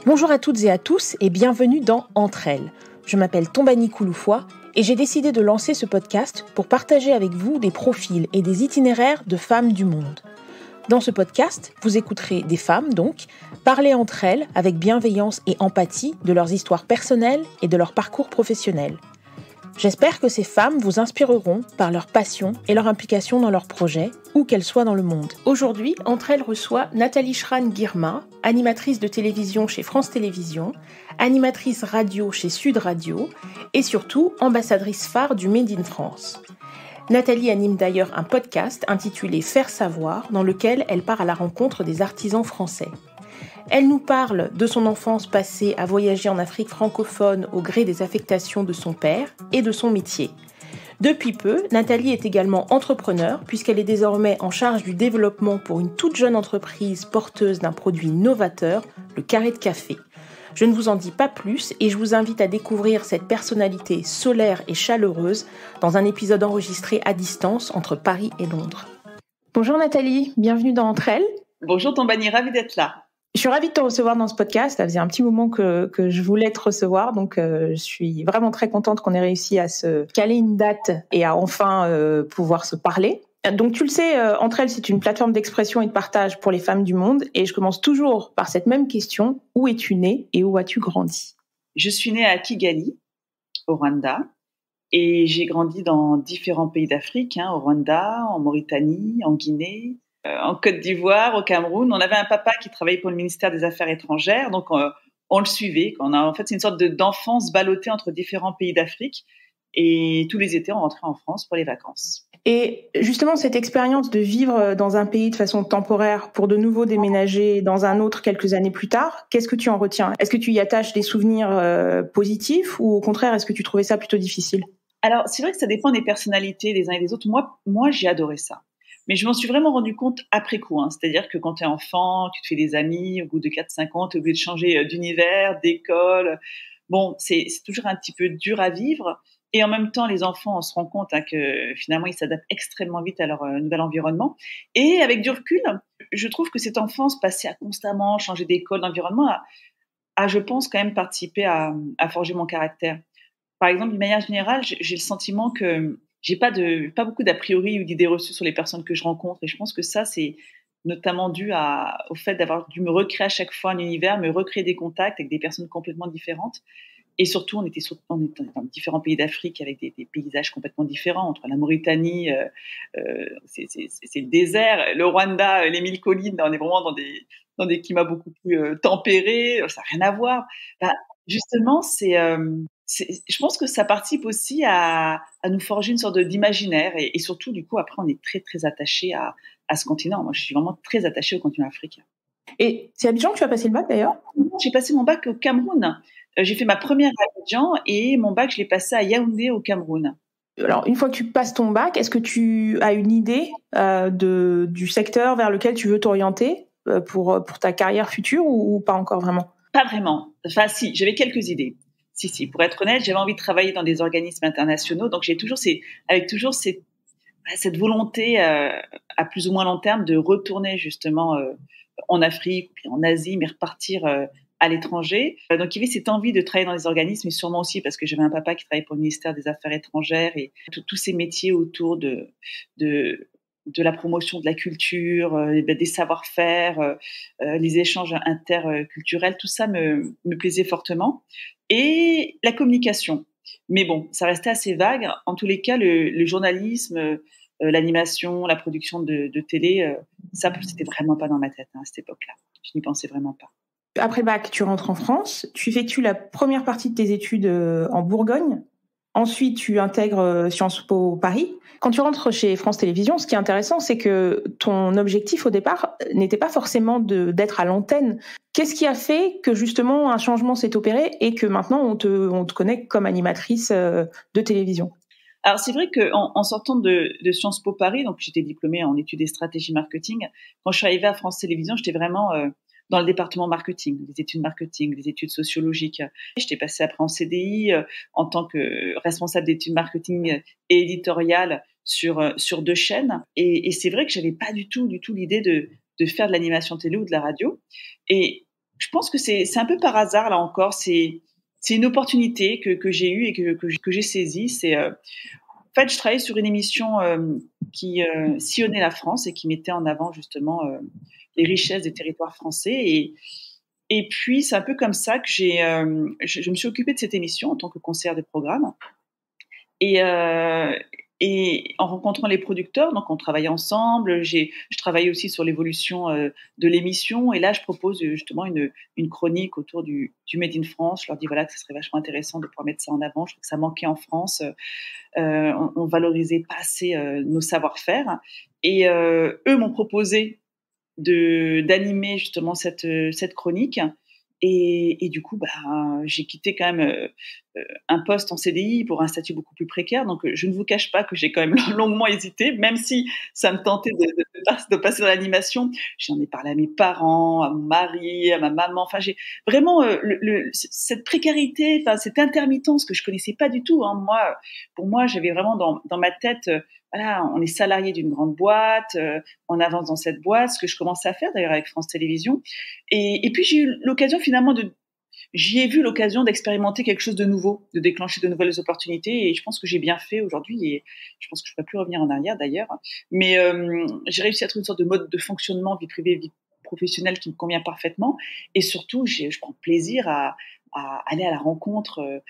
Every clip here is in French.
Bonjour à toutes et à tous et bienvenue dans Entre elles. Je m'appelle Tombani Kouloufoua et j'ai décidé de lancer ce podcast pour partager avec vous des profils et des itinéraires de femmes du monde. Dans ce podcast, vous écouterez des femmes donc parler entre elles avec bienveillance et empathie de leurs histoires personnelles et de leur parcours professionnel. J'espère que ces femmes vous inspireront par leur passion et leur implication dans leurs projets, où qu'elles soient dans le monde. Aujourd'hui, Entre elles reçoit Nathalie Schran-Girma, animatrice de télévision chez France Télévisions, animatrice radio chez Sud Radio et surtout ambassadrice phare du Made in France. Nathalie anime d'ailleurs un podcast intitulé Faire savoir, dans lequel elle part à la rencontre des artisans français. Elle nous parle de son enfance passée à voyager en Afrique francophone au gré des affectations de son père et de son métier. Depuis peu, Nathalie est également entrepreneure puisqu'elle est désormais en charge du développement pour une toute jeune entreprise porteuse d'un produit novateur, le carré de café. Je ne vous en dis pas plus et je vous invite à découvrir cette personnalité solaire et chaleureuse dans un épisode enregistré à distance entre Paris et Londres. Bonjour Nathalie, bienvenue dans Entre elles. Bonjour Tombani, ravie d'être là. Je suis ravie de te recevoir dans ce podcast. Ça faisait un petit moment que je voulais te recevoir, donc je suis vraiment très contente qu'on ait réussi à se caler une date et à enfin pouvoir se parler. Donc tu le sais, Entre elles, c'est une plateforme d'expression et de partage pour les femmes du monde. Et je commence toujours par cette même question. Où es-tu née et où as-tu grandi ? Je suis née à Kigali, au Rwanda. Et j'ai grandi dans différents pays d'Afrique, au Rwanda, en Mauritanie, en Guinée, en Côte d'Ivoire, au Cameroun. On avait un papa qui travaillait pour le ministère des Affaires étrangères, donc on le suivait. En fait, c'est une sorte d'enfance ballottée entre différents pays d'Afrique. Et tous les étés, on rentrait en France pour les vacances. Et justement, cette expérience de vivre dans un pays de façon temporaire pour de nouveau déménager dans un autre quelques années plus tard, qu'est-ce que tu en retiens ? Est-ce que tu y attaches des souvenirs positifs ou au contraire, est-ce que tu trouvais ça plutôt difficile ? Alors, c'est vrai que ça dépend des personnalités des uns et des autres. Moi, j'ai adoré ça. Mais je m'en suis vraiment rendu compte après coup. C'est-à-dire que quand tu es enfant, tu te fais des amis, au bout de 4-5 ans, tu es obligé de changer d'univers, d'école. Bon, c'est toujours un petit peu dur à vivre. Et en même temps, les enfants, on se rend compte que finalement, ils s'adaptent extrêmement vite à leur nouvel environnement. Et avec du recul, je trouve que cette enfance passée à constamment changer d'école, d'environnement, a, je pense, quand même participé à forger mon caractère. Par exemple, d'une manière générale, j'ai le sentiment que j'ai pas beaucoup d'a priori ou d'idées reçues sur les personnes que je rencontre. Et je pense que ça, c'est notamment dû au fait d'avoir dû me recréer à chaque fois un univers, me recréer des contacts avec des personnes complètement différentes. Et surtout, on était dans différents pays d'Afrique avec des paysages complètement différents. Entre la Mauritanie, c'est le désert, le Rwanda, les 1000 collines, on est vraiment dans des climats beaucoup plus tempérés. Ça n'a rien à voir. Justement, je pense que ça participe aussi à nous forger une sorte d'imaginaire et surtout, du coup, après, on est très, très attaché à ce continent. Moi, je suis vraiment très attachée au continent africain. Et c'est à Abidjan que tu as passé le bac d'ailleurs ? J'ai passé mon bac au Cameroun. J'ai fait ma première à Abidjan et mon bac, je l'ai passé à Yaoundé au Cameroun. Alors, une fois que tu passes ton bac, est-ce que tu as une idée du secteur vers lequel tu veux t'orienter pour ta carrière future ou pas encore vraiment ? Pas vraiment. Enfin, si, j'avais quelques idées. Si. Pour être honnête, j'avais envie de travailler dans des organismes internationaux. Donc, j'ai toujours cette volonté à plus ou moins long terme de retourner justement en Afrique, puis en Asie, mais repartir à l'étranger. Donc, il y avait cette envie de travailler dans des organismes, mais sûrement aussi parce que j'avais un papa qui travaillait pour le ministère des Affaires étrangères et tous ces métiers autour de la promotion de la culture, des savoir-faire, les échanges interculturels, tout ça me plaisait fortement. Et la communication. Mais bon, ça restait assez vague. En tous les cas, le journalisme, l'animation, la production de télé, ça, c'était vraiment pas dans ma tête à cette époque-là. Je n'y pensais vraiment pas. Après le bac, tu rentres en France. Tu effectues la première partie de tes études en Bourgogne. Ensuite, tu intègres Sciences Po Paris. Quand tu rentres chez France Télévisions, ce qui est intéressant, c'est que ton objectif au départ n'était pas forcément d'être à l'antenne. Qu'est-ce qui a fait que justement un changement s'est opéré et que maintenant on te connaît comme animatrice de télévision ? Alors c'est vrai qu'en sortant de Sciences Po Paris, donc j'étais diplômée en études et stratégie marketing, quand je suis arrivée à France Télévisions, j'étais vraiment dans le département marketing, les études marketing, les études sociologiques. J'étais passée après en CDI en tant que responsable d'études marketing et éditoriale sur 2 chaînes. Et c'est vrai que j'avais pas du tout l'idée de faire de l'animation télé ou de la radio. Et Je pense que c'est un peu par hasard là encore. C'est une opportunité que j'ai eue et que j'ai saisie. En fait, je travaillais sur une émission qui sillonnait la France et qui mettait en avant justement les richesses des territoires français. Et puis, c'est un peu comme ça que je me suis occupée de cette émission en tant que conseillère de programme. Et, euh, et en rencontrant les producteurs, donc on travaillait ensemble. Je travaillais aussi sur l'évolution de l'émission. Et là, je propose justement une chronique autour du Made in France. Je leur dis voilà que ce serait vachement intéressant de pouvoir mettre ça en avant. Je trouve que ça manquait en France. On valorisait pas assez nos savoir-faire. Et eux m'ont proposé d'animer justement cette chronique. Et du coup, j'ai quitté quand même un poste en CDI pour un statut beaucoup plus précaire. Donc, je ne vous cache pas que j'ai quand même longuement hésité, même si ça me tentait de passer dans l'animation. J'en ai parlé à mes parents, à mon mari, à ma maman. Enfin, j'ai vraiment cette précarité, enfin cette intermittence que je connaissais pas du tout. Hein. Pour moi, j'avais vraiment dans ma tête, voilà, on est salarié d'une grande boîte, on avance dans cette boîte, ce que je commençais à faire d'ailleurs avec France Télévisions. Et puis j'ai eu l'occasion finalement j'y ai vu l'occasion d'expérimenter quelque chose de nouveau, de déclencher de nouvelles opportunités, et je pense que j'ai bien fait aujourd'hui, et je pense que je ne peux plus revenir en arrière d'ailleurs. Mais j'ai réussi à trouver une sorte de mode de fonctionnement, vie privée, vie professionnelle qui me convient parfaitement, et surtout je prends plaisir à aller à la rencontre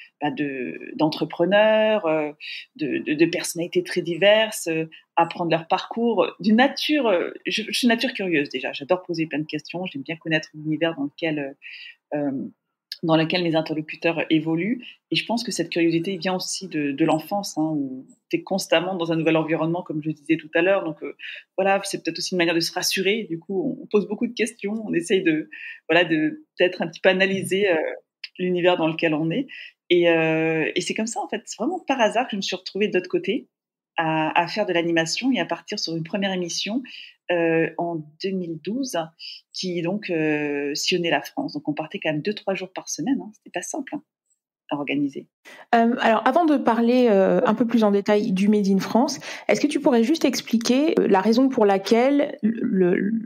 d'entrepreneurs, de personnalités très diverses, apprendre leur parcours, d'une nature. Je suis une nature curieuse déjà. J'adore poser plein de questions. J'aime bien connaître l'univers euh, dans lequel mes interlocuteurs évoluent. Et je pense que cette curiosité vient aussi de l'enfance, hein, où tu es constamment dans un nouvel environnement, comme je disais tout à l'heure. Donc voilà, c'est peut-être aussi une manière de se rassurer. Du coup, on pose beaucoup de questions, on essaye de peut-être un petit peu analyser l'univers dans lequel on est. Et c'est comme ça, en fait, c'est vraiment par hasard que je me suis retrouvée de l'autre côté à faire de l'animation et à partir sur une première émission en 2012 qui donc sillonnait la France. Donc on partait quand même 2-3 jours par semaine. Hein. C'était pas simple à organiser. Alors, avant de parler un peu plus en détail du Made in France, est-ce que tu pourrais juste expliquer la raison pour laquelle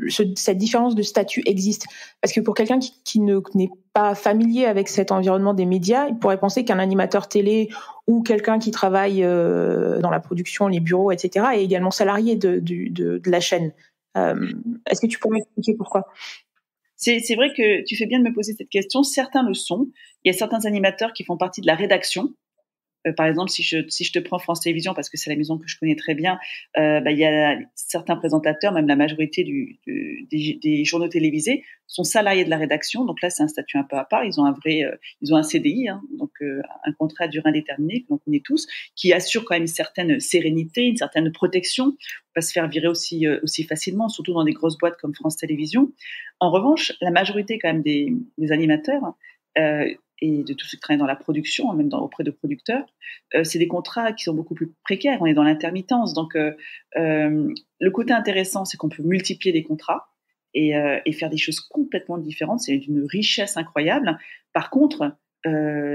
cette différence de statut existe? Parce que pour quelqu'un qui n'est pas familier avec cet environnement des médias, il pourrait penser qu'un animateur télé ou quelqu'un qui travaille dans la production, les bureaux, etc., est également salarié de la chaîne. Est-ce que tu pourrais expliquer pourquoi? C'est vrai que tu fais bien de me poser cette question. Certains le sont. Il y a certains animateurs qui font partie de la rédaction. Par exemple, si je te prends France Télévisions, parce que c'est la maison que je connais très bien, il y a certains présentateurs, même la majorité des journaux télévisés, sont salariés de la rédaction. Donc là, c'est un statut un peu à part. Ils ont ils ont un CDI, hein, donc un contrat à durée indéterminée que l'on connaît tous, qui assure quand même une certaine sérénité, une certaine protection. On ne peut pas se faire virer aussi facilement, surtout dans des grosses boîtes comme France Télévisions. En revanche, la majorité quand même des animateurs et de tous ceux qui travaillent dans la production, même auprès de producteurs, c'est des contrats qui sont beaucoup plus précaires. On est dans l'intermittence. Donc, le côté intéressant, c'est qu'on peut multiplier les contrats et faire des choses complètement différentes. C'est d'une richesse incroyable. Par contre,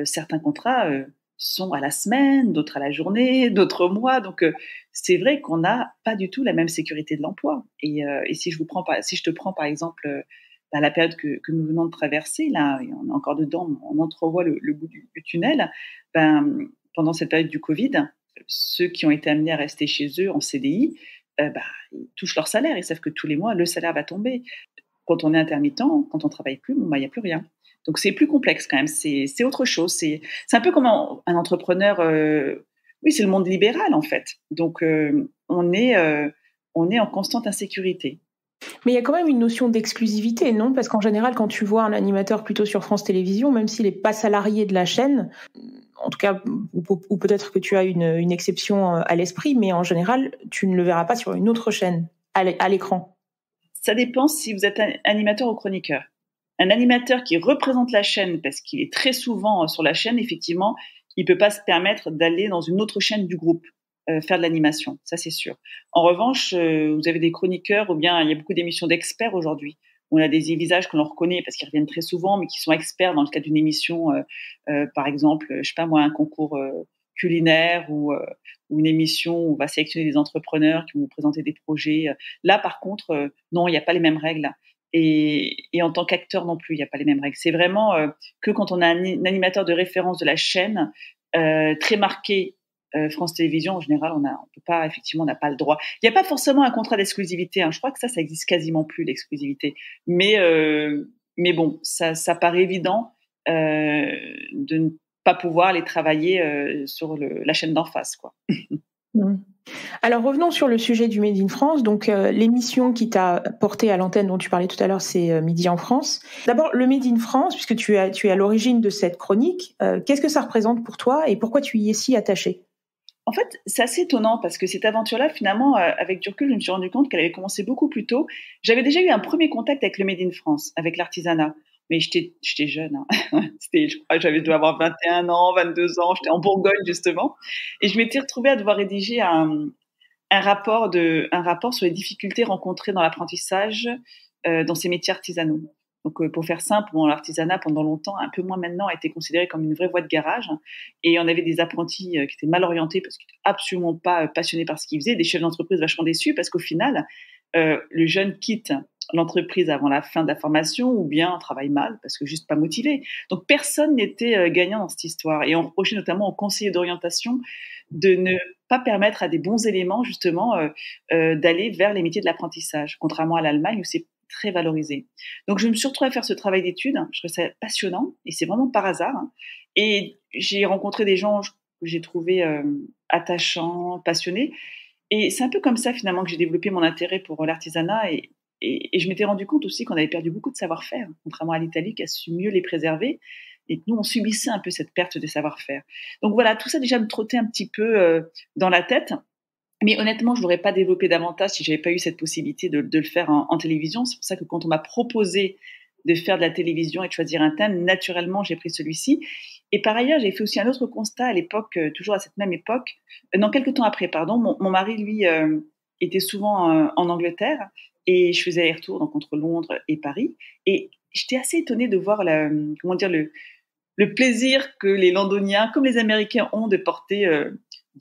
certains contrats sont à la semaine, d'autres à la journée, d'autres au mois. Donc, c'est vrai qu'on n'a pas du tout la même sécurité de l'emploi. Et si je te prends par exemple la période que nous venons de traverser, là, et on est encore dedans, on entrevoit le bout du tunnel. Pendant cette période du Covid, ceux qui ont été amenés à rester chez eux en CDI, ils touchent leur salaire. Ils savent que tous les mois, le salaire va tomber. Quand on est intermittent, quand on travaille plus, il n'y a plus rien. Donc c'est plus complexe quand même. C'est autre chose. C'est un peu comme un entrepreneur. Oui, c'est le monde libéral en fait. Donc on est en constante insécurité. Mais il y a quand même une notion d'exclusivité, non? Parce qu'en général, quand tu vois un animateur plutôt sur France Télévisions, même s'il n'est pas salarié de la chaîne, en tout cas, ou peut-être que tu as une exception à l'esprit, mais en général, tu ne le verras pas sur une autre chaîne, à l'écran. Ça dépend si vous êtes un animateur ou chroniqueur. Un animateur qui représente la chaîne, parce qu'il est très souvent sur la chaîne, effectivement, il ne peut pas se permettre d'aller dans une autre chaîne du groupe. Faire de l'animation, ça c'est sûr. En revanche, vous avez des chroniqueurs, ou bien il y a beaucoup d'émissions d'experts aujourd'hui. On a des visages que l'on reconnaît parce qu'ils reviennent très souvent, mais qui sont experts dans le cadre d'une émission, par exemple, je sais pas moi, un concours culinaire ou une émission où on va sélectionner des entrepreneurs qui vont vous présenter des projets. Là, par contre, non, il n'y a pas les mêmes règles. et en tant qu'acteur non plus, il n'y a pas les mêmes règles. C'est vraiment que quand on a un animateur de référence de la chaîne très marqué. France Télévisions, en général, on peut pas, effectivement, on n'a pas le droit. Il n'y a pas forcément un contrat d'exclusivité. Hein. Je crois que ça existe quasiment plus, l'exclusivité. Mais bon, ça paraît évident de ne pas pouvoir les travailler sur la chaîne d'en face, quoi. Mmh. Alors revenons sur le sujet du Made in France. Donc l'émission qui t'a porté à l'antenne dont tu parlais tout à l'heure, c'est Midi en France. D'abord le Made in France, puisque tu es à l'origine de cette chronique. Qu'est-ce que ça représente pour toi et pourquoi tu y es si attachée? En fait, c'est assez étonnant parce que cette aventure-là, finalement, avec du recul, je me suis rendu compte qu'elle avait commencé beaucoup plus tôt. J'avais déjà eu un premier contact avec le Made in France, avec l'artisanat. Mais j'étais jeune. Hein. Je crois que j'avais dû avoir 21 ans, 22 ans. J'étais en Bourgogne, justement. Et je m'étais retrouvée à devoir rédiger un rapport sur les difficultés rencontrées dans l'apprentissage dans ces métiers artisanaux. Donc, pour faire simple, l'artisanat, pendant longtemps, un peu moins maintenant, a été considéré comme une vraie voie de garage. Et on avait des apprentis qui étaient mal orientés parce qu'ils n'étaient absolument pas passionnés par ce qu'ils faisaient, des chefs d'entreprise vachement déçus parce qu'au final, le jeune quitte l'entreprise avant la fin de la formation ou bien travaille mal parce que juste pas motivé. Donc, personne n'était gagnant dans cette histoire. Et on reprochait notamment aux conseillers d'orientation de ne pas permettre à des bons éléments, justement, d'aller vers les métiers de l'apprentissage, contrairement à l'Allemagne où c'est très valorisé. Donc, je me suis retrouvée à faire ce travail d'études. Je trouvais ça passionnant et c'est vraiment par hasard. Et j'ai rencontré des gens que j'ai trouvés attachants, passionnés. Et c'est un peu comme ça, finalement, que j'ai développé mon intérêt pour l'artisanat. Et je m'étais rendu compte aussi qu'on avait perdu beaucoup de savoir-faire, contrairement à l'Italie qui a su mieux les préserver. Et que nous, on subissait un peu cette perte de savoir-faire. Donc voilà, tout ça déjà me trottait un petit peu dans la tête. Mais honnêtement, je l'aurais pas développé davantage si j'avais pas eu cette possibilité de le faire en télévision. C'est pour ça que quand on m'a proposé de faire de la télévision et de choisir un thème, naturellement, j'ai pris celui-ci. Et par ailleurs, j'ai fait aussi un autre constat à l'époque, toujours à cette même époque, non, quelques temps après, pardon. Mon mari, lui, était souvent en Angleterre et je faisais les retours donc entre Londres et Paris. Et j'étais assez étonnée de voir comment dire, le plaisir que les Londoniens, comme les Américains, ont de porter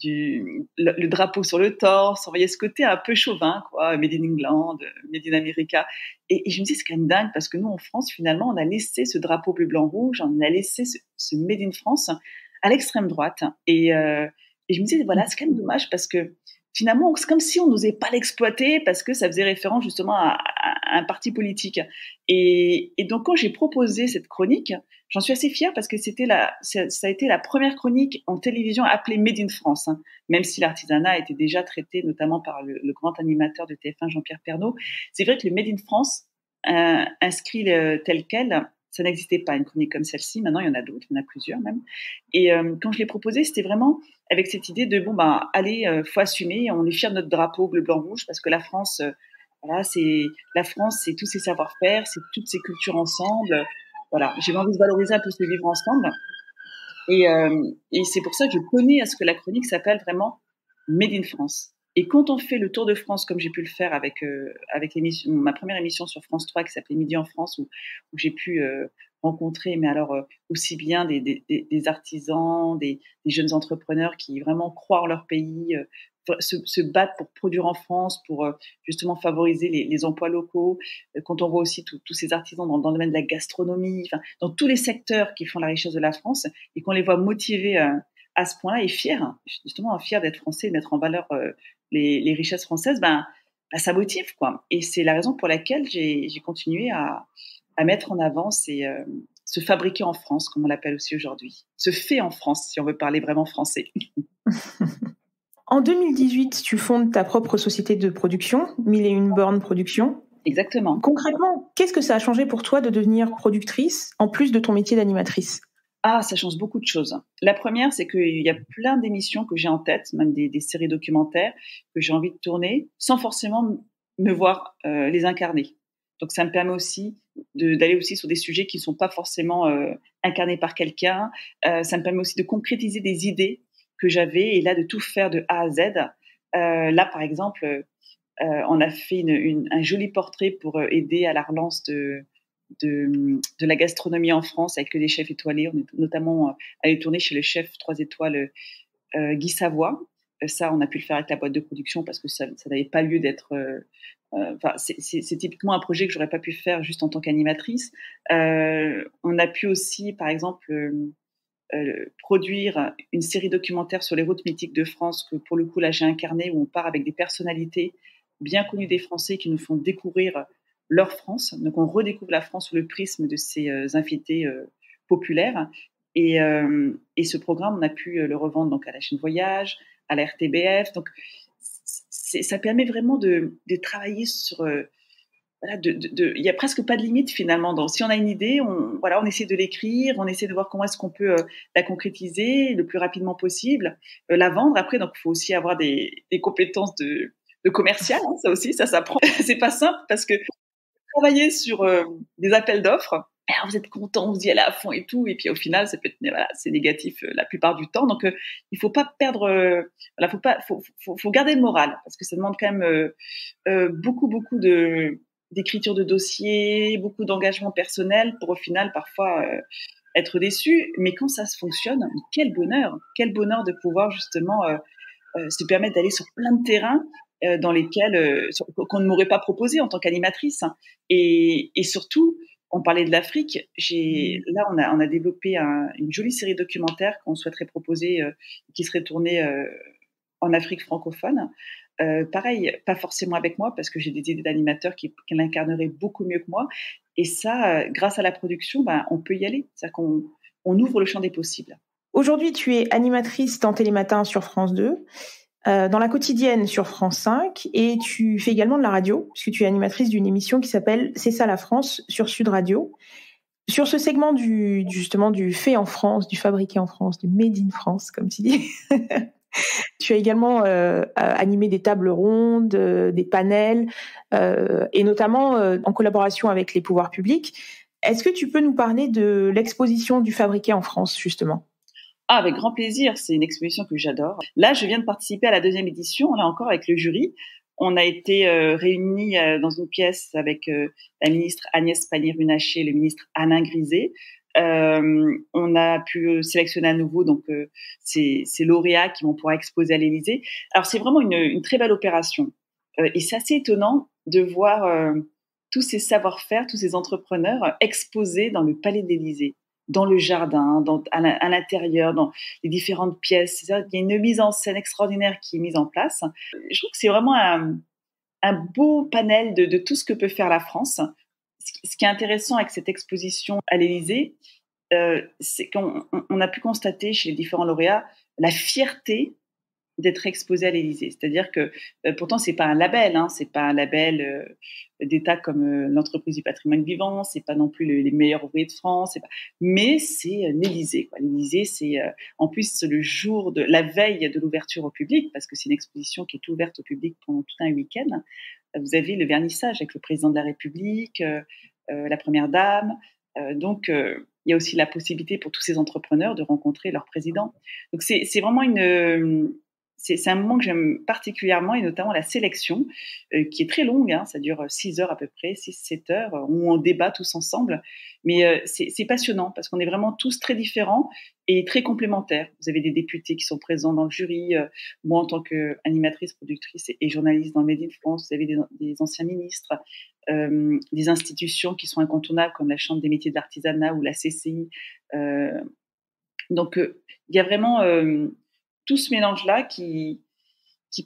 le drapeau sur le torse. Vous voyez ce côté un peu chauvin, quoi, Made in England, Made in America. Et je me dis, c'est quand même dingue parce que nous, en France, finalement, on a laissé ce drapeau bleu, blanc, rouge, on a laissé ce Made in France à l'extrême droite. Et je me dis, voilà, c'est quand même dommage parce que finalement, c'est comme si on n'osait pas l'exploiter parce que ça faisait référence justement à un parti politique. Et donc, quand j'ai proposé cette chronique, j'en suis assez fière parce que ça a été la première chronique en télévision appelée Made in France, hein, même si l'artisanat était déjà traité notamment par le grand animateur de TF1, Jean-Pierre Pernaut. C'est vrai que le Made in France, inscrit tel quel, ça n'existait pas, une chronique comme celle-ci. Maintenant, il y en a d'autres, il y en a plusieurs même. Et quand je l'ai proposé, c'était vraiment avec cette idée de, allez, faut assumer, on est fiers de notre drapeau bleu, blanc, rouge, parce que la France, voilà, c'est tous ses savoir-faire, c'est toutes ses cultures ensemble. Voilà, j'ai envie de valoriser un peu ce vivre ensemble. Et c'est pour ça que je tenais à ce que la chronique s'appelle vraiment Made in France. Et quand on fait le tour de France, comme j'ai pu le faire avec ma première émission sur France 3 qui s'appelait Midi en France, où j'ai pu rencontrer, mais alors aussi bien des artisans, des jeunes entrepreneurs qui vraiment croient en leur pays, se battent pour produire en France, pour justement favoriser les emplois locaux. Quand on voit aussi tous ces artisans dans le domaine de la gastronomie, enfin, dans tous les secteurs qui font la richesse de la France, et qu'on les voit motivés à ce point-là et fiers, justement fiers d'être français, de mettre en valeur les richesses françaises, ça motive, quoi. Et c'est la raison pour laquelle j'ai continué à mettre en avant se fabriquer en France, comme on l'appelle aussi aujourd'hui. Se fait en France, si on veut parler vraiment français. En 2018, tu fondes ta propre société de production, 1001 Born Productions. Exactement. Concrètement, qu'est-ce que ça a changé pour toi de devenir productrice, en plus de ton métier d'animatrice ? Ah, ça change beaucoup de choses. La première, c'est qu'il y a plein d'émissions que j'ai en tête, même des séries documentaires que j'ai envie de tourner, sans forcément me voir les incarner. Donc, ça me permet aussi d'aller aussi sur des sujets qui ne sont pas forcément incarnés par quelqu'un. Ça me permet aussi de concrétiser des idées que j'avais et là, de tout faire de A à Z. Là, par exemple, on a fait un joli portrait pour aider à la relance de la gastronomie en France avec des chefs étoilés. On est notamment allé tourner chez le chef 3 étoiles Guy Savoy. Ça, on a pu le faire avec la boîte de production parce que ça n'avait pas lieu d'être c'est typiquement un projet que j'aurais pas pu faire juste en tant qu'animatrice. On a pu aussi, par exemple, produire une série documentaire sur les routes mythiques de France que, pour le coup, là, j'ai incarné, où on part avec des personnalités bien connues des Français qui nous font découvrir leur France. Donc, on redécouvre la France sous le prisme de ces invités populaires. Et ce programme, on a pu le revendre donc à la chaîne Voyage, à la RTBF. Donc, ça permet vraiment de travailler sur... voilà, il y a presque pas de limite finalement. Donc, si on a une idée, on essaie de l'écrire, on essaie de voir comment est-ce qu'on peut la concrétiser le plus rapidement possible, la vendre. Après, donc, il faut aussi avoir des compétences de commercial, hein, ça aussi, ça s'apprend. C'est pas simple parce que travailler sur des appels d'offres, alors vous êtes content, vous y allez à fond et tout, et puis au final, ça peut être, voilà, c'est négatif la plupart du temps. Donc, il faut pas perdre, voilà, faut garder le moral parce que ça demande quand même beaucoup d'écriture de dossiers, beaucoup d'engagement personnel pour au final parfois être déçu. Mais quand ça se fonctionne, quel bonheur de pouvoir justement se permettre d'aller sur plein de terrains dans lesquels qu'on ne m'aurait pas proposé en tant qu'animatrice. Et surtout, on parlait de l'Afrique. Là, on a développé une jolie série documentaire qu'on souhaiterait proposer, qui serait tournée en Afrique francophone. Pareil, pas forcément avec moi, parce que j'ai des idées d'animateurs qui l'incarneraient beaucoup mieux que moi. Et ça, grâce à la production, on peut y aller. C'est-à-dire qu'on ouvre le champ des possibles. Aujourd'hui, tu es animatrice dans Télématin sur France 2, dans La Quotidienne sur France 5, et tu fais également de la radio, puisque tu es animatrice d'une émission qui s'appelle C'est ça la France sur Sud Radio. Sur ce segment justement du fait en France, du fabriqué en France, du made in France, comme tu dis, tu as également animé des tables rondes, des panels, et notamment en collaboration avec les pouvoirs publics. Est-ce que tu peux nous parler de l'exposition du fabriqué en France, justement ? Ah, avec grand plaisir. C'est une exposition que j'adore. Là, je viens de participer à la 2e édition, là encore avec le jury. On a été réunis dans une pièce avec la ministre Agnès Pannier-Runacher et le ministre Alain Griset. On a pu sélectionner à nouveau donc ces lauréats qui vont pouvoir exposer à l'Élysée. Alors, c'est vraiment une très belle opération. Et c'est assez étonnant de voir tous ces savoir-faire, tous ces entrepreneurs exposés dans le palais de l'Élysée, dans le jardin, à l'intérieur, dans les différentes pièces. Il y a une mise en scène extraordinaire qui est mise en place. Je trouve que c'est vraiment un beau panel de tout ce que peut faire la France. Ce qui est intéressant avec cette exposition à l'Élysée, c'est qu'on a pu constater chez les différents lauréats la fierté d'être exposé à l'Élysée. C'est-à-dire que pourtant c'est pas un label, hein, c'est pas un label d'État comme l'entreprise du patrimoine vivant, c'est pas non plus les meilleurs ouvriers de France, mais c'est l'Élysée. L'Élysée, c'est en plus le jour de la veille de l'ouverture au public, parce que c'est une exposition qui est ouverte au public pendant tout un week-end. Vous avez le vernissage avec le président de la République, la première dame. Donc il y a aussi la possibilité pour tous ces entrepreneurs de rencontrer leur président. Donc c'est vraiment c'est un moment que j'aime particulièrement, et notamment la sélection, qui est très longue, hein, ça dure 6 heures à peu près, 6-7 heures, où on débat tous ensemble. Mais c'est passionnant, parce qu'on est vraiment tous très différents et très complémentaires. Vous avez des députés qui sont présents dans le jury. Moi, en tant qu'animatrice, productrice et journaliste dans le Made in France, vous avez des anciens ministres, des institutions qui sont incontournables, comme la Chambre des métiers de l'artisanat ou la CCI. Donc, il y a vraiment... tout ce mélange-là qui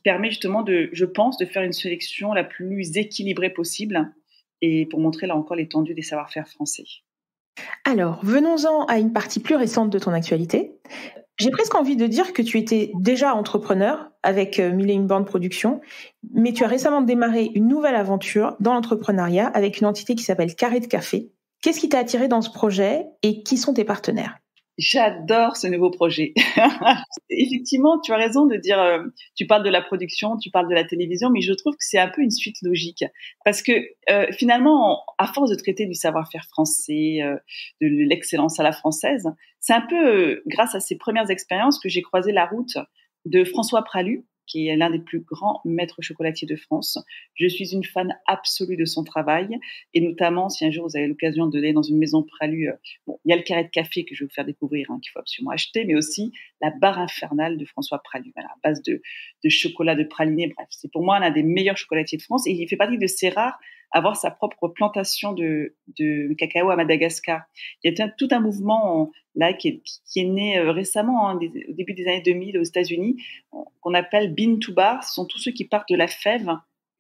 permet justement je pense, de faire une sélection la plus équilibrée possible, et pour montrer là encore l'étendue des savoir-faire français. Alors, venons-en à une partie plus récente de ton actualité. J'ai presque envie de dire que tu étais déjà entrepreneur avec 1001 Bornes Productions, mais tu as récemment démarré une nouvelle aventure dans l'entrepreneuriat avec une entité qui s'appelle Carré de Café. Qu'est-ce qui t'a attiré dans ce projet et qui sont tes partenaires ? J'adore ce nouveau projet. Effectivement, tu as raison de dire, tu parles de la production, tu parles de la télévision, mais je trouve que c'est un peu une suite logique. Parce que finalement, à force de traiter du savoir-faire français, de l'excellence à la française, c'est un peu grâce à ces premières expériences que j'ai croisé la route de François Pralu, qui est l'un des plus grands maîtres chocolatiers de France. Je suis une fan absolue de son travail, et notamment, si un jour vous avez l'occasion d'aller dans une maison Pralu, bon, il y a le carré de café que je vais vous faire découvrir, qu'il faut absolument acheter, mais aussi la barre infernale de François Pralu, voilà, à base de chocolat, de praliné, bref, c'est pour moi l'un des meilleurs chocolatiers de France, et il fait partie de ces rares à avoir sa propre plantation de cacao à Madagascar. Il y a tout un mouvement là qui est né récemment, au début des années 2000 aux États-Unis, qu'on appelle bean to bar. Ce sont tous ceux qui partent de la fève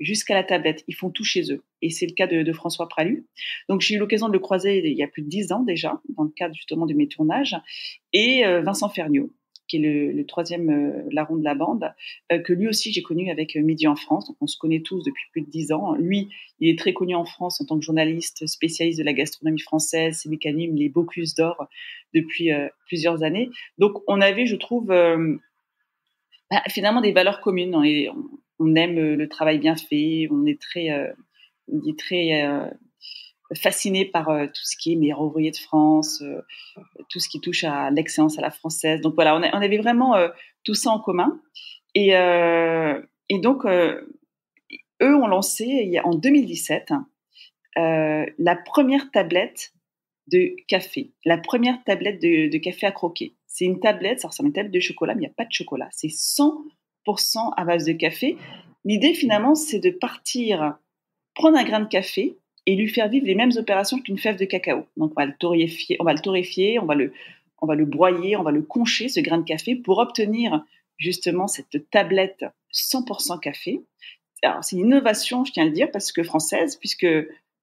jusqu'à la tablette. Ils font tout chez eux. Et c'est le cas de François Pralu. Donc, j'ai eu l'occasion de le croiser il y a plus de 10 ans déjà, dans le cadre justement de mes tournages. Et Vincent Ferniaud, qui est le troisième larron de la bande, que lui aussi j'ai connu avec Midi en France. Donc on se connaît tous depuis plus de 10 ans. Lui, il est très connu en France en tant que journaliste spécialiste de la gastronomie française. C'est lui qui anime les Bocuse d'Or depuis plusieurs années. Donc on avait, je trouve, finalement des valeurs communes. On aime le travail bien fait. On est très fasciné par tout ce qui est meilleur ouvrier de France, tout ce qui touche à l'excellence à la française. Donc voilà, on avait vraiment tout ça en commun. Et donc, eux ont lancé en 2017 la première tablette de café, la première tablette de café à croquer. C'est une tablette, ça ressemble à une tablette de chocolat, mais il n'y a pas de chocolat. C'est 100% à base de café. L'idée, finalement, c'est de prendre un grain de café et lui faire vivre les mêmes opérations qu'une fève de cacao. Donc, on va le torréfier, on va le broyer, on va le concher, ce grain de café, pour obtenir justement cette tablette 100% café. Alors, c'est une innovation, je tiens à le dire, parce que française, puisque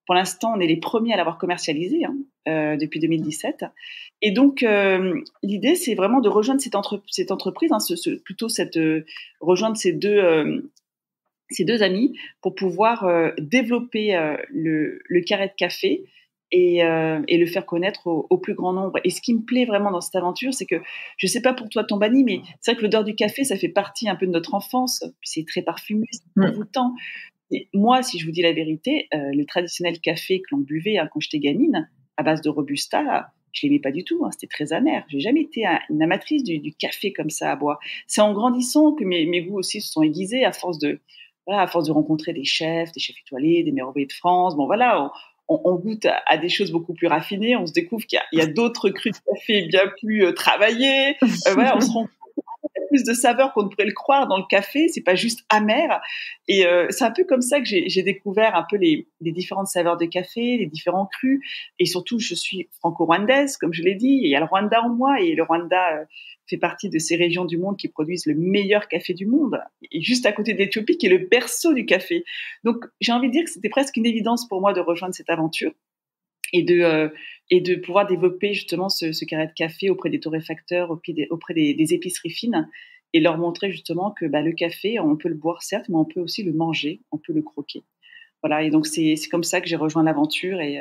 pour l'instant, on est les premiers à l'avoir commercialisé depuis 2017. Et donc, l'idée, c'est vraiment de rejoindre cette entreprise, rejoindre ces deux amis pour pouvoir développer le carré de café et le faire connaître au plus grand nombre. Et ce qui me plaît vraiment dans cette aventure, c'est que, je ne sais pas pour toi, Tombani, mais c'est vrai que l'odeur du café, ça fait partie un peu de notre enfance. C'est très parfumé, c'est envoûtant. Et moi, si je vous dis la vérité, le traditionnel café que l'on buvait quand j'étais gamine, à base de Robusta, là, je l'aimais pas du tout, c'était très amer. J'ai jamais été une amatrice du café comme ça à boire. C'est en grandissant que mes goûts aussi se sont aiguisés à force de rencontrer des chefs étoilés, des meilleurs ouvriers de France. Bon, voilà, on goûte à des choses beaucoup plus raffinées. On se découvre qu'il y a d'autres crus de café bien plus travaillés. Voilà, on se rend compte qu'il y a plus de saveurs qu'on ne pourrait le croire dans le café. C'est pas juste amer. Et c'est un peu comme ça que j'ai découvert un peu les différentes saveurs de café, les différents crus. Et surtout, je suis franco-rwandaise, comme je l'ai dit. Il y a le Rwanda en moi, et le Rwanda fait partie de ces régions du monde qui produisent le meilleur café du monde, et juste à côté de l'Éthiopie, qui est le berceau du café. Donc, j'ai envie de dire que c'était presque une évidence pour moi de rejoindre cette aventure et de pouvoir développer justement ce carré de café auprès des torréfacteurs, auprès des épiceries fines, et leur montrer justement que le café, on peut le boire certes, mais on peut aussi le manger, on peut le croquer. Voilà, et donc c'est comme ça que j'ai rejoint l'aventure, et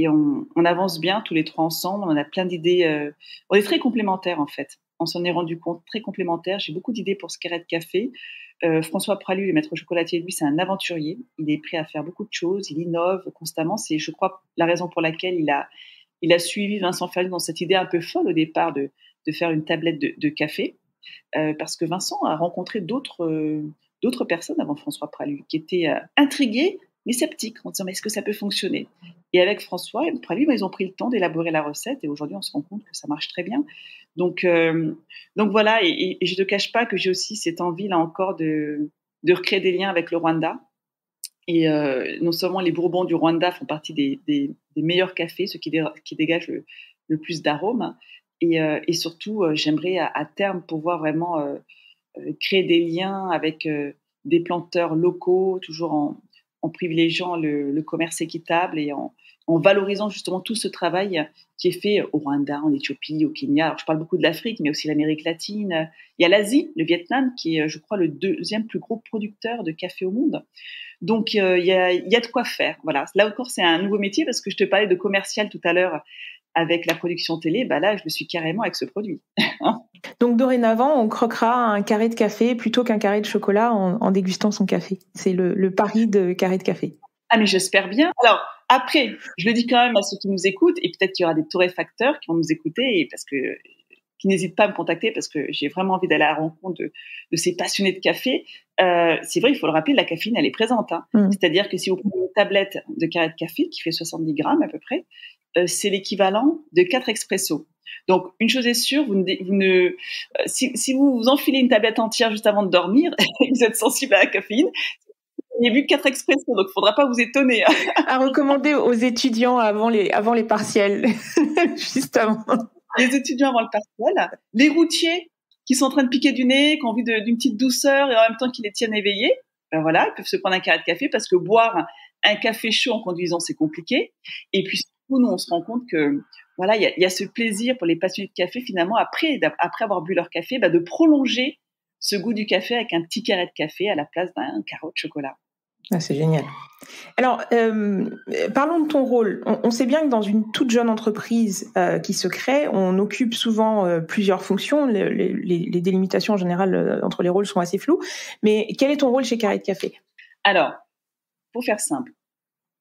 on avance bien tous les trois ensemble. On a plein d'idées. On est très complémentaires en fait. On s'en est rendu compte, très complémentaires. J'ai beaucoup d'idées pour ce carré de café. François Pralu, le maître chocolatier, lui, c'est un aventurier. Il est prêt à faire beaucoup de choses. Il innove constamment. C'est, je crois, la raison pour laquelle il a suivi Vincent Ferniaud dans cette idée un peu folle au départ de faire une tablette de café. Parce que Vincent a rencontré d'autres personnes avant François Pralu qui étaient intriguées mais sceptiques en disant mais est-ce que ça peut fonctionner? Et avec François et Pralu, ils ont pris le temps d'élaborer la recette, et aujourd'hui on se rend compte que ça marche très bien. Donc voilà, et je ne te cache pas que j'ai aussi cette envie là encore de recréer des liens avec le Rwanda. Et non seulement les Bourbons du Rwanda font partie des meilleurs cafés, ceux qui dégagent le plus d'arômes, et surtout j'aimerais à terme pouvoir vraiment créer des liens avec des planteurs locaux, toujours en privilégiant le commerce équitable, et en valorisant justement tout ce travail qui est fait au Rwanda, en Éthiopie, au Kenya. Alors, je parle beaucoup de l'Afrique, mais aussi l'Amérique latine. Il y a l'Asie, le Vietnam, qui est, je crois, le deuxième plus gros producteur de café au monde. Donc, il y a de quoi faire. Voilà. Là encore, c'est un nouveau métier, parce que je te parlais de commercial tout à l'heure avec la production télé. Là, je le suis carrément avec ce produit. Donc, dorénavant, on croquera un carré de café plutôt qu'un carré de chocolat en dégustant son café. C'est le pari de carré de café. Ah, mais j'espère bien. Alors, après, je le dis quand même à ceux qui nous écoutent, et peut-être qu'il y aura des torréfacteurs qui vont nous écouter, parce que qui n'hésitent pas à me contacter parce que j'ai vraiment envie d'aller à la rencontre de ces passionnés de café. C'est vrai, il faut le rappeler, la caféine, elle est présente. C'est-à-dire que si vous prenez une tablette de carré de café qui fait 70 grammes à peu près, c'est l'équivalent de 4 expressos. Donc, une chose est sûre, si vous vous enfilez une tablette entière juste avant de dormir et que vous êtes sensible à la caféine, il y a bu 4 expressos, donc il ne faudra pas vous étonner. À recommander aux étudiants avant les partiels, justement. Les étudiants avant le partiel, les routiers qui sont en train de piquer du nez, qui ont envie d'une petite douceur et en même temps qui les tiennent éveillés, ben voilà, ils peuvent se prendre un carré de café parce que boire un café chaud en conduisant, c'est compliqué. Et puis, surtout, nous, on se rend compte que voilà, il y a ce plaisir pour les passionnés de café, finalement, après avoir bu leur café, de prolonger ce goût du café avec un petit carré de café à la place d'un carreau de chocolat. Ah, c'est génial. Alors, parlons de ton rôle. On sait bien que dans une toute jeune entreprise qui se crée, on occupe souvent plusieurs fonctions. Les délimitations en général entre les rôles sont assez floues. Mais quel est ton rôle chez Carré de Café ? Alors, pour faire simple,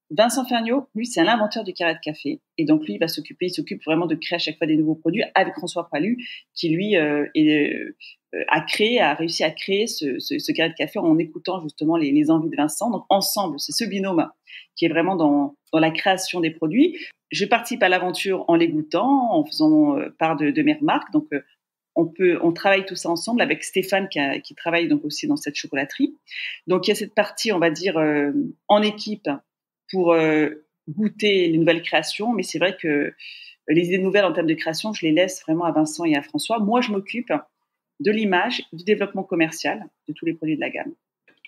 Vincent Ferniaud, lui, c'est l'inventeur du carré de café. Et donc, lui, il s'occupe vraiment de créer à chaque fois des nouveaux produits avec François Pralu, qui, lui, a réussi à créer ce carré de café en écoutant justement les envies de Vincent. Donc, ensemble, c'est ce binôme qui est vraiment dans la création des produits. Je participe à l'aventure en les goûtant, en faisant part de mes remarques. Donc, on travaille tout ça ensemble avec Stéphane qui travaille donc aussi dans cette chocolaterie. Donc, il y a cette partie, on va dire, en équipe pour goûter les nouvelles créations. Mais c'est vrai que les idées nouvelles en termes de création, je les laisse vraiment à Vincent et à François. Moi, je m'occupe de l'image, du développement commercial de tous les produits de la gamme.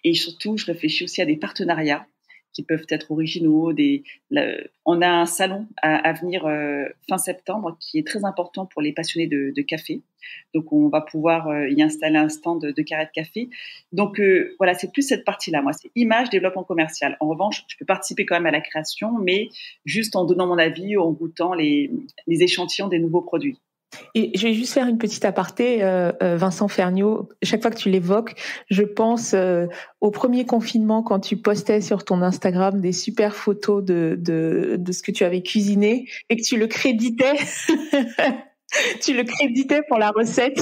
Et surtout, je réfléchis aussi à des partenariats qui peuvent être originaux. On a un salon à venir fin septembre qui est très important pour les passionnés de café. Donc, on va pouvoir y installer un stand de carré de café. Donc, voilà, c'est plus cette partie-là. Moi, c'est image, développement commercial. En revanche, je peux participer quand même à la création, mais juste en donnant mon avis, en goûtant les échantillons des nouveaux produits. Et je vais juste faire une petite aparté, Vincent Ferniaud. Chaque fois que tu l'évoques, je pense au premier confinement quand tu postais sur ton Instagram des super photos de ce que tu avais cuisiné et que tu le créditais. Tu le créditais pour la recette.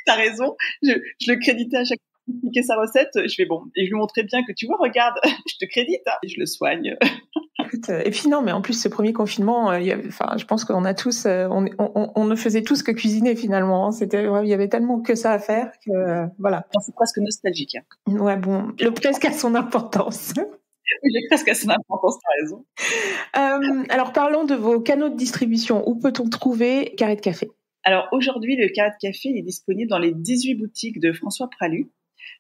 T'as raison. Je le créditais à chaque fois qu'il piquait sa recette. Je fais bon. Et je lui montrais bien que tu vois, regarde, je te crédite. Et je le soigne. Et puis non, mais en plus ce premier confinement, je pense qu'on a tous, on ne faisait tous que cuisiner finalement. Il y avait tellement que ça à faire que voilà. C'est presque nostalgique. Ouais, bon, le presque a son importance. Oui, j'ai presque à son importance, t'as raison. Alors parlons de vos canaux de distribution. Où peut-on trouver Carré de Café ? Alors aujourd'hui, le carré de café est disponible dans les 18 boutiques de François Pralu.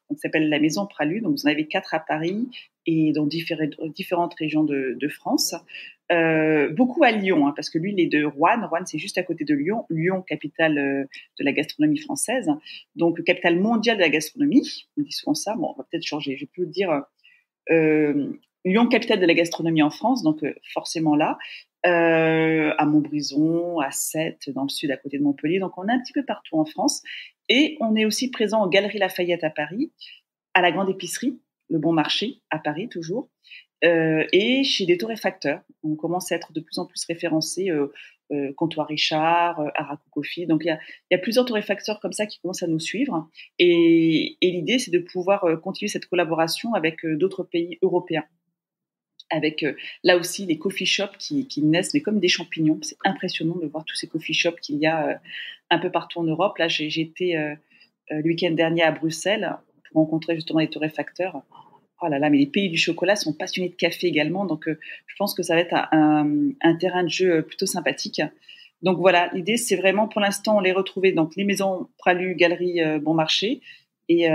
Donc, ça s'appelle la Maison Pralu. Donc, vous en avez 4 à Paris et dans différentes régions de France. Beaucoup à Lyon, parce que lui, il est de Roanne. Roanne, c'est juste à côté de Lyon. Lyon, capitale de la gastronomie française. Donc, capitale mondiale de la gastronomie. On dit souvent ça. Bon, on va peut-être changer. Je peux dire Lyon, capitale de la gastronomie en France. Donc, forcément là. À Montbrison, à Sète, dans le sud, à côté de Montpellier. Donc, on est un petit peu partout en France. Et on est aussi présent aux Galeries Lafayette à Paris, à la Grande Épicerie, le Bon Marché à Paris toujours, et chez des torréfacteurs. On commence à être de plus en plus référencés, Comptoir Richard, Araku Coffee. Donc il y a plusieurs torréfacteurs comme ça qui commencent à nous suivre. Et l'idée, c'est de pouvoir continuer cette collaboration avec d'autres pays européens. Avec là aussi les coffee shops qui naissent mais comme des champignons. C'est impressionnant de voir tous ces coffee shops qu'il y a un peu partout en Europe. Là, j'ai été le week-end dernier à Bruxelles pour rencontrer justement les torréfacteurs. Oh là là, mais les pays du chocolat sont passionnés de café également, donc je pense que ça va être un terrain de jeu plutôt sympathique. Donc voilà, l'idée c'est vraiment pour l'instant on les retrouver donc les maisons Pralu, Galerie Bon Marché et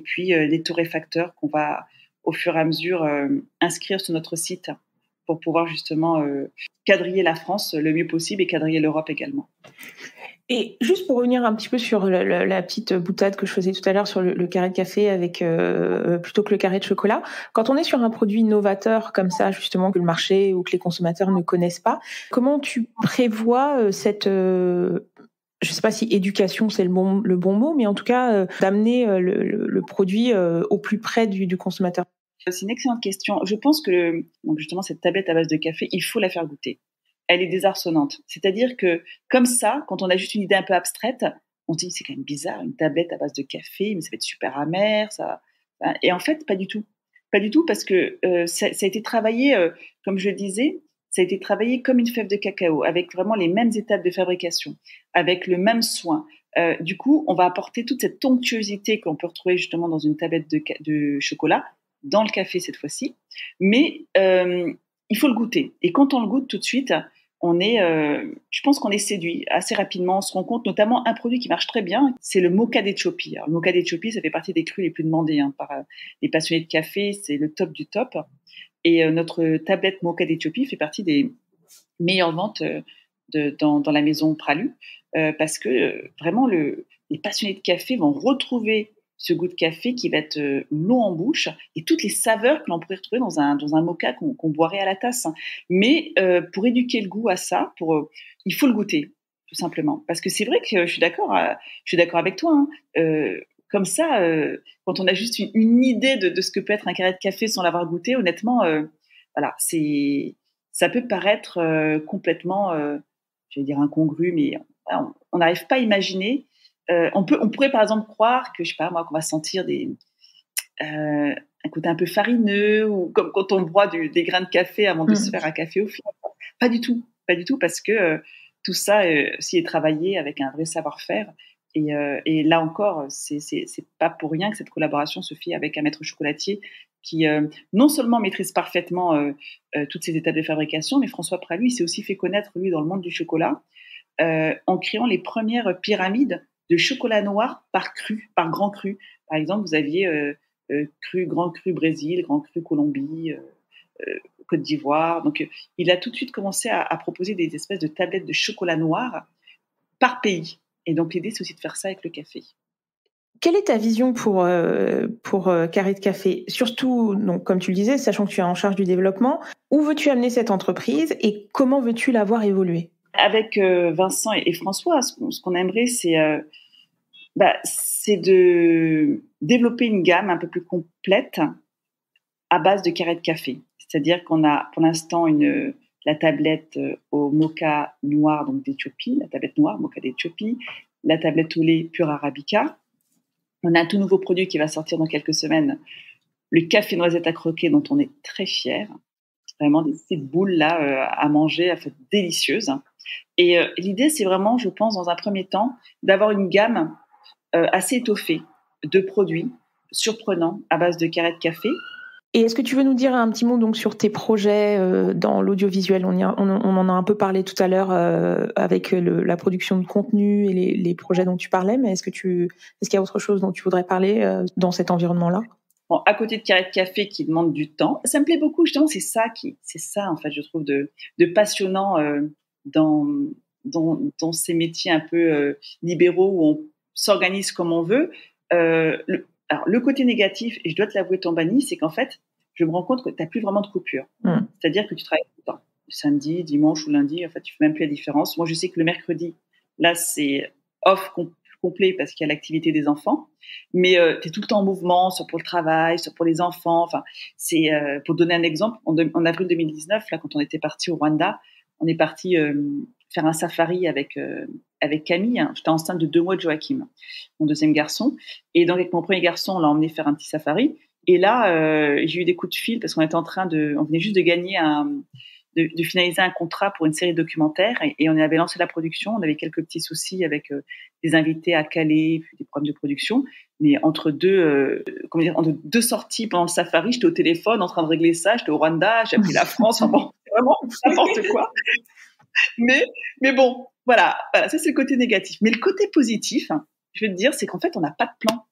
puis les torréfacteurs qu'on va au fur et à mesure inscrire sur notre site pour pouvoir justement quadriller la France le mieux possible et quadriller l'Europe également. Et juste pour revenir un petit peu sur la petite boutade que je faisais tout à l'heure sur le carré de café avec plutôt que le carré de chocolat, quand on est sur un produit novateur comme ça, justement, que le marché ou que les consommateurs ne connaissent pas, comment tu prévois cette... je ne sais pas si éducation c'est le bon mot, mais en tout cas d'amener le produit au plus près du consommateur. C'est une excellente question. Je pense que donc justement cette tablette à base de café, il faut la faire goûter. elle est désarçonnante. C'est-à-dire que comme ça, quand on a juste une idée un peu abstraite, on se dit c'est quand même bizarre, une tablette à base de café, mais ça va être super amer, ça. Et en fait, pas du tout. Pas du tout parce que ça a été travaillé, comme je le disais, ça a été travaillé comme une fève de cacao, avec vraiment les mêmes étapes de fabrication, avec le même soin. Du coup, on va apporter toute cette onctuosité qu'on peut retrouver justement dans une tablette de chocolat, dans le café cette fois-ci. Mais il faut le goûter. Et quand on le goûte tout de suite, je pense qu'on est séduit assez rapidement. On se rend compte, notamment un produit qui marche très bien, c'est le mocha d'Éthiopie. Alors, le mocha d'Éthiopie, ça fait partie des crus les plus demandés par les passionnés de café. C'est le top du top. Et notre tablette mocha d'Éthiopie fait partie des meilleures ventes dans la maison Pralu, parce que vraiment les passionnés de café vont retrouver ce goût de café qui va être long en bouche et toutes les saveurs que l'on pourrait retrouver dans un mocha qu'on boirait à la tasse. Mais pour éduquer le goût à ça, il faut le goûter, tout simplement. Parce que c'est vrai que je suis d'accord avec toi. Comme ça, quand on a juste une idée de ce que peut être un carré de café sans l'avoir goûté, honnêtement, voilà, ça peut paraître complètement, je vais dire incongru, mais on n'arrive pas à imaginer. On pourrait par exemple croire que, je sais pas moi, qu'on va sentir un côté un peu farineux, ou comme quand on boit des grains de café avant de se faire un café au fil. Pas du tout, parce que tout ça s'y est travaillé avec un vrai savoir-faire. Et là encore, c'est pas pour rien que cette collaboration se fait avec un maître chocolatier qui non seulement maîtrise parfaitement toutes ces étapes de fabrication, mais François Pralu, il s'est aussi fait connaître, lui, dans le monde du chocolat, en créant les premières pyramides de chocolat noir par grand cru. Par exemple, vous aviez grand cru Brésil, grand cru Colombie, Côte d'Ivoire. Donc, il a tout de suite commencé à proposer des espèces de tablettes de chocolat noir par pays. Et donc, l'idée, c'est aussi de faire ça avec le café. Quelle est ta vision pour Carré de Café? Surtout, donc, comme tu le disais, sachant que tu es en charge du développement, où veux-tu amener cette entreprise et comment veux-tu la voir évoluer? Avec Vincent et François, ce qu'on aimerait, c'est de développer une gamme un peu plus complète à base de carré de café. C'est-à-dire qu'on a pour l'instant la tablette au mocha noir donc d'Éthiopie, la tablette noire mocha d'Éthiopie, la tablette au lait pur arabica. On a un tout nouveau produit qui va sortir dans quelques semaines, le café noisette à croquer, dont on est très fiers. Vraiment des petites boules là à manger, à faire délicieuses. Et l'idée, c'est vraiment, je pense, dans un premier temps, d'avoir une gamme assez étoffée de produits surprenants à base de carré de café. Et est-ce que tu veux nous dire un petit mot donc sur tes projets dans l'audiovisuel? On en a un peu parlé tout à l'heure avec la production de contenu et les projets dont tu parlais, mais est-ce qu'il y a autre chose dont tu voudrais parler dans cet environnement-là? Bon, à côté de carré de café qui demande du temps, ça me plaît beaucoup justement. C'est ça en fait, je trouve de passionnant dans ces métiers un peu libéraux où on s'organise comme on veut. Alors, le côté négatif, et je dois te l'avouer, Tombani, c'est qu'en fait, je me rends compte que tu n'as plus vraiment de coupure. C'est-à-dire que tu travailles tout le temps. Samedi, dimanche ou lundi, en fait, tu ne fais même plus la différence. Moi, je sais que le mercredi, là, c'est off complet parce qu'il y a l'activité des enfants. Mais tu es tout le temps en mouvement, soit pour le travail, soit pour les enfants. Enfin, c'est pour donner un exemple, en avril 2019, là, quand on était parti au Rwanda, on est parti faire un safari avec Camille. Hein. J'étais enceinte de 2 mois de Joachim, mon deuxième garçon. Et donc, avec mon premier garçon, on l'a emmené faire un petit safari. Et là, j'ai eu des coups de fil parce qu'on était on venait juste de gagner de finaliser un contrat pour une série documentaire et on avait lancé la production. On avait quelques petits soucis avec des invités à Calais, puis des problèmes de production. Mais entre deux sorties pendant le safari, j'étais au téléphone en train de régler ça. J'étais au Rwanda, j'ai appris la France. Enfin bon, vraiment n'importe quoi. Mais bon, voilà, ça c'est le côté négatif. Mais le côté positif, je vais te dire, c'est qu'en fait, on n'a pas de plan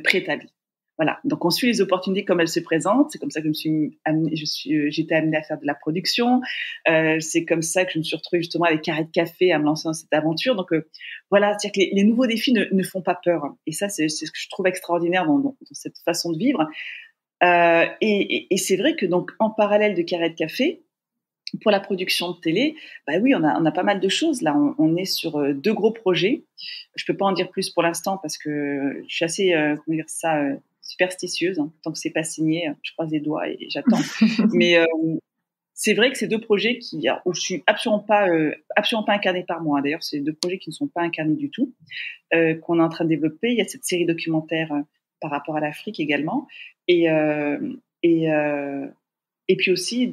préétabli. Voilà, donc on suit les opportunités comme elles se présentent. C'est comme ça que j'ai été amenée à faire de la production. C'est comme ça que je me suis retrouvée justement avec Carré de Café à me lancer dans cette aventure. Donc voilà, c'est-à-dire que les nouveaux défis ne font pas peur. Et ça, c'est ce que je trouve extraordinaire dans cette façon de vivre. Et c'est vrai que donc en parallèle de Carré de Café, pour la production de télé, bah oui, on a pas mal de choses. Là, on est sur 2 gros projets. Je peux pas en dire plus pour l'instant parce que je suis assez, superstitieuse. Tant que c'est pas signé, je croise les doigts et j'attends. Mais c'est vrai que c'est deux projets où je suis absolument pas incarnée par moi. D'ailleurs, c'est deux projets qui ne sont pas incarnés du tout, qu'on est en train de développer. Il y a cette série documentaire par rapport à l'Afrique également, et puis aussi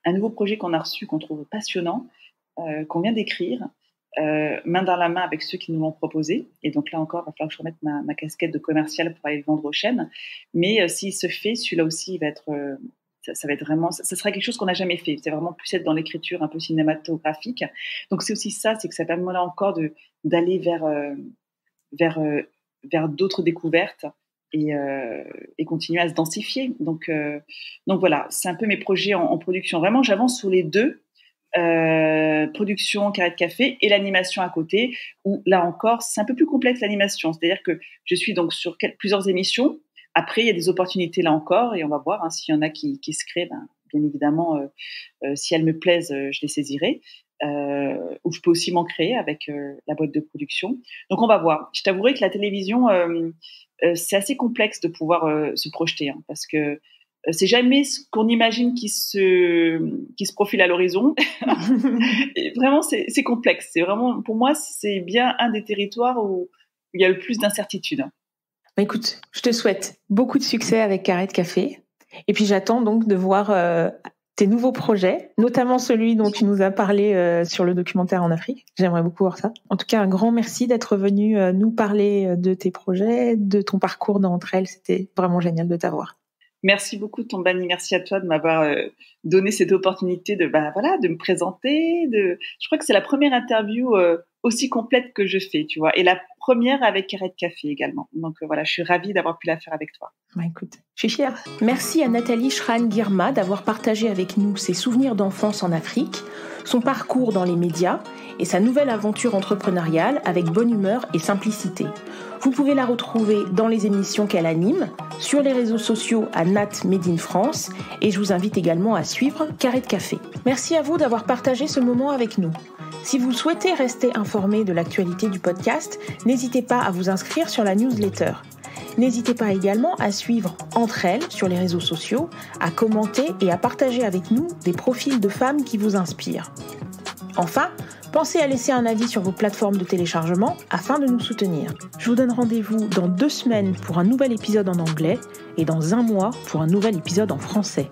un nouveau projet qu'on a reçu, qu'on trouve passionnant, qu'on vient d'écrire, main dans la main avec ceux qui nous l'ont proposé. Et donc là encore, il va falloir que je remette ma casquette de commercial pour aller le vendre aux chaînes. Mais s'il se fait, celui-là aussi, il va être, ça va être vraiment, ça sera quelque chose qu'on n'a jamais fait. C'est vraiment plus être dans l'écriture un peu cinématographique. Donc c'est aussi ça, c'est que ça permet là encore d'aller vers d'autres découvertes et continuer à se densifier. Donc voilà, c'est un peu mes projets en production. Vraiment, j'avance sur les deux. Production, Carré de Café et l'animation à côté, où là encore c'est un peu plus complexe l'animation, c'est-à-dire que je suis donc sur plusieurs émissions. Après il y a des opportunités là encore et on va voir s'il y en a qui se créent, bien évidemment si elles me plaisent je les saisirai, ou je peux aussi m'en créer avec la boîte de production. Donc on va voir. Je t'avouerai que la télévision c'est assez complexe de pouvoir se projeter, parce que c'est jamais ce qu'on imagine qui se profile à l'horizon. Et vraiment, c'est complexe. C'est vraiment, pour moi, c'est bien un des territoires où il y a le plus d'incertitudes. Écoute, je te souhaite beaucoup de succès avec Carré de Café. Et puis, j'attends donc de voir tes nouveaux projets, notamment celui dont tu nous as parlé sur le documentaire en Afrique. J'aimerais beaucoup voir ça. En tout cas, un grand merci d'être venu nous parler de tes projets, de ton parcours dans Entre Elles. C'était vraiment génial de t'avoir. Merci beaucoup, Tombani. Merci à toi de m'avoir donné cette opportunité de me présenter. Je crois que c'est la première interview aussi complète que je fais, tu vois, et la première avec Carré de Café également. Donc voilà, je suis ravie d'avoir pu la faire avec toi. Écoute, je suis fière. Merci à Nathalie Schran-Girma d'avoir partagé avec nous ses souvenirs d'enfance en Afrique, son parcours dans les médias et sa nouvelle aventure entrepreneuriale avec bonne humeur et simplicité. Vous pouvez la retrouver dans les émissions qu'elle anime, sur les réseaux sociaux à Nat Made in France, et je vous invite également à suivre Carré de Café. Merci à vous d'avoir partagé ce moment avec nous. Si vous souhaitez rester informé de l'actualité du podcast, n'hésitez pas à vous inscrire sur la newsletter. N'hésitez pas également à suivre Entre Elles sur les réseaux sociaux, à commenter et à partager avec nous des profils de femmes qui vous inspirent. Enfin, pensez à laisser un avis sur vos plateformes de téléchargement afin de nous soutenir. Je vous donne rendez-vous dans 2 semaines pour un nouvel épisode en anglais et dans 1 mois pour un nouvel épisode en français.